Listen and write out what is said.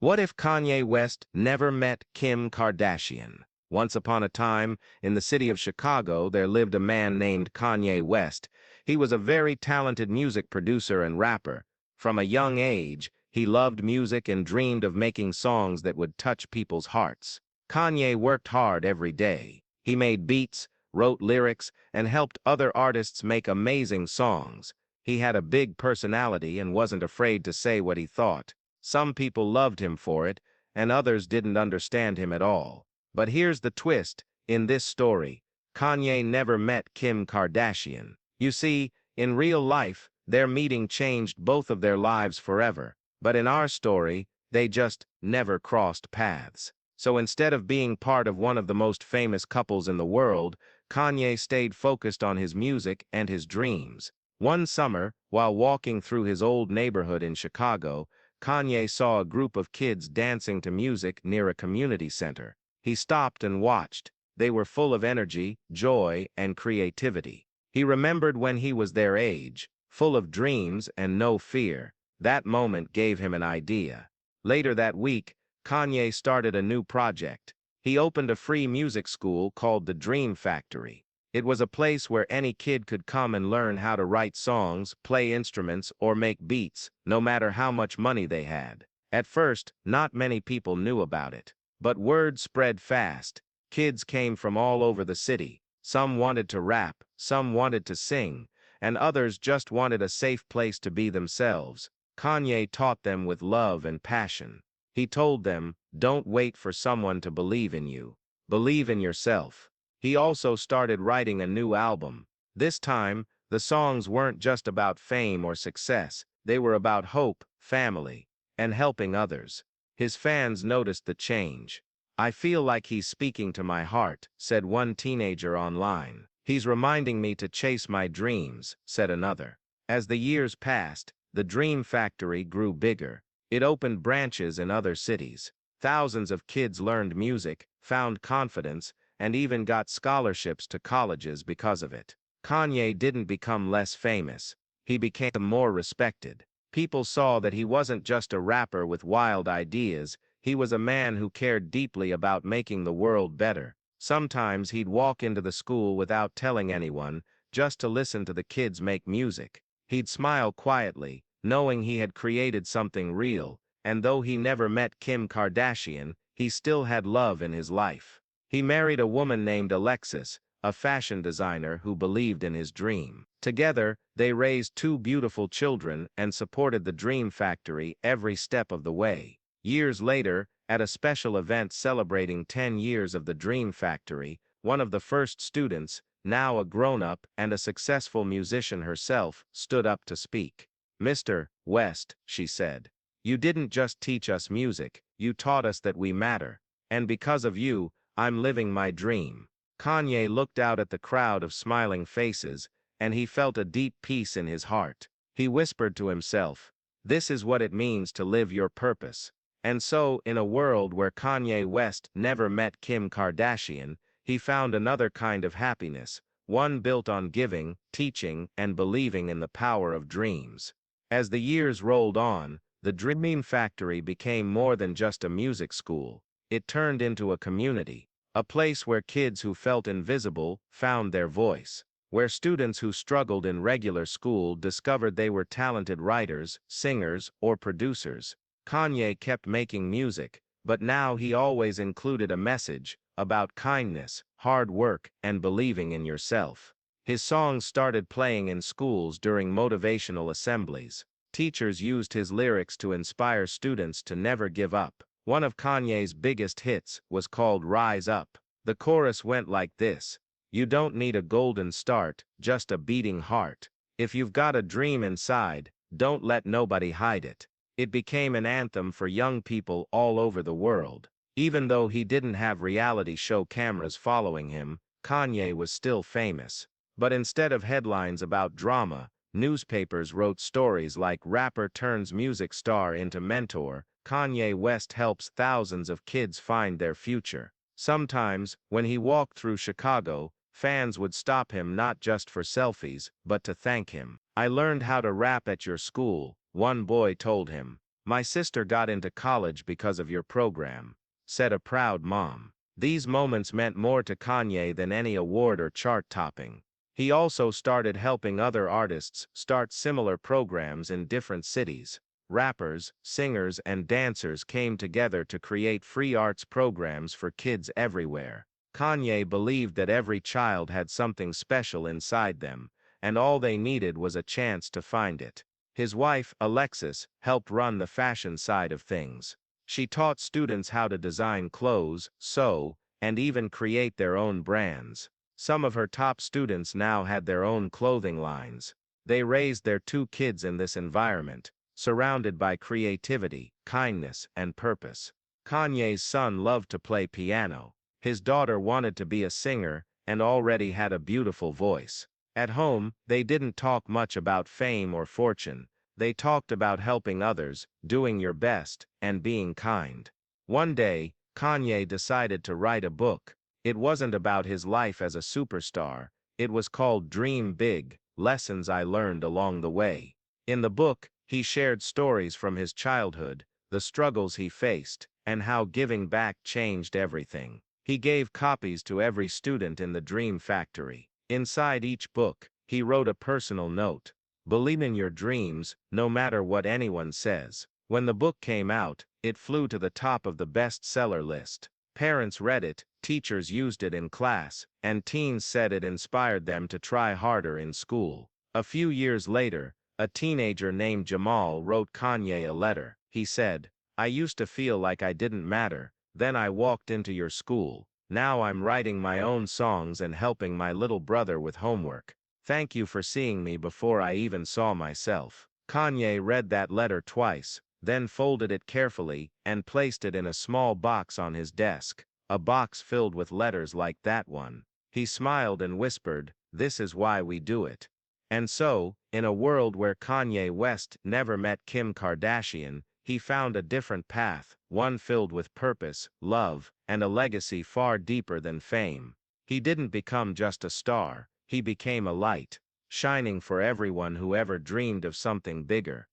What if Kanye West never met Kim Kardashian? Once upon a time, in the city of Chicago, there lived a man named Kanye West. He was a very talented music producer and rapper. From a young age, he loved music and dreamed of making songs that would touch people's hearts. Kanye worked hard every day. He made beats, wrote lyrics, and helped other artists make amazing songs. He had a big personality and wasn't afraid to say what he thought. Some people loved him for it, and others didn't understand him at all. But here's the twist in this story. Kanye never met Kim Kardashian. You see, in real life, their meeting changed both of their lives forever. But in our story, they just never crossed paths. So instead of being part of one of the most famous couples in the world, Kanye stayed focused on his music and his dreams. One summer, while walking through his old neighborhood in Chicago, Kanye saw a group of kids dancing to music near a community center. He stopped and watched. They were full of energy, joy, and creativity. He remembered when he was their age, full of dreams and no fear. That moment gave him an idea. Later that week, Kanye started a new project. He opened a free music school called the Dream Factory. It was a place where any kid could come and learn how to write songs, play instruments, or make beats, no matter how much money they had. At first, not many people knew about it. But word spread fast. Kids came from all over the city. Some wanted to rap, some wanted to sing, and others just wanted a safe place to be themselves. Kanye taught them with love and passion. He told them, don't wait for someone to believe in you. Believe in yourself. He also started writing a new album. This time, the songs weren't just about fame or success. They were about hope, family, and helping others. His fans noticed the change. I feel like he's speaking to my heart, said one teenager online. He's reminding me to chase my dreams, said another. As the years passed, the Dream Factory grew bigger. It opened branches in other cities. Thousands of kids learned music, found confidence, and even got scholarships to colleges because of it. Kanye didn't become less famous. He became more respected. People saw that he wasn't just a rapper with wild ideas, he was a man who cared deeply about making the world better. Sometimes he'd walk into the school without telling anyone, just to listen to the kids make music. He'd smile quietly, knowing he had created something real, and though he never met Kim Kardashian, he still had love in his life. He married a woman named Alexis, a fashion designer who believed in his dream. Together, they raised two beautiful children and supported the Dream Factory every step of the way. Years later, at a special event celebrating 10 years of the Dream Factory, one of the first students, now a grown-up and a successful musician herself, stood up to speak. "Mr. West," she said, "you didn't just teach us music, you taught us that we matter. And because of you, I'm living my dream." Kanye looked out at the crowd of smiling faces, and he felt a deep peace in his heart. He whispered to himself, "This is what it means to live your purpose." And so, in a world where Kanye West never met Kim Kardashian, he found another kind of happiness, one built on giving, teaching, and believing in the power of dreams. As the years rolled on, the Dream Factory became more than just a music school. It turned into a community, a place where kids who felt invisible found their voice, where students who struggled in regular school discovered they were talented writers, singers, or producers. Kanye kept making music, but now he always included a message about kindness, hard work, and believing in yourself. His songs started playing in schools during motivational assemblies. Teachers used his lyrics to inspire students to never give up. One of Kanye's biggest hits was called "Rise Up." The chorus went like this: "You don't need a golden start, just a beating heart. If you've got a dream inside, don't let nobody hide it." It became an anthem for young people all over the world. Even though he didn't have reality show cameras following him, Kanye was still famous. But instead of headlines about drama, newspapers wrote stories like "Rapper Turns Music Star into Mentor." Kanye West helps thousands of kids find their future. Sometimes, when he walked through Chicago, fans would stop him not just for selfies, but to thank him. "I learned how to rap at your school," one boy told him. "My sister got into college because of your program," said a proud mom. These moments meant more to Kanye than any award or chart topping. He also started helping other artists start similar programs in different cities. Rappers, singers, and dancers came together to create free arts programs for kids everywhere. Kanye believed that every child had something special inside them, and all they needed was a chance to find it. His wife, Alexis, helped run the fashion side of things. She taught students how to design clothes, sew, and even create their own brands. Some of her top students now had their own clothing lines. They raised their 2 kids in this environment, surrounded by creativity, kindness, and purpose. Kanye's son loved to play piano. His daughter wanted to be a singer and already had a beautiful voice. At home, they didn't talk much about fame or fortune. They talked about helping others, doing your best, and being kind. One day, Kanye decided to write a book. It wasn't about his life as a superstar. It was called Dream Big: Lessons I Learned Along the Way. In the book, he shared stories from his childhood, the struggles he faced, and how giving back changed everything. He gave copies to every student in the Dream Factory. Inside each book, he wrote a personal note. "Believe in your dreams, no matter what anyone says." When the book came out, it flew to the top of the bestseller list. Parents read it, teachers used it in class, and teens said it inspired them to try harder in school. A few years later, a teenager named Jamal wrote Kanye a letter. He said, "I used to feel like I didn't matter, then I walked into your school. Now I'm writing my own songs and helping my little brother with homework. Thank you for seeing me before I even saw myself." Kanye read that letter twice, then folded it carefully and placed it in a small box on his desk, a box filled with letters like that one. He smiled and whispered, "This is why we do it." And so, in a world where Kanye West never met Kim Kardashian, he found a different path, one filled with purpose, love, and a legacy far deeper than fame. He didn't become just a star, he became a light, shining for everyone who ever dreamed of something bigger.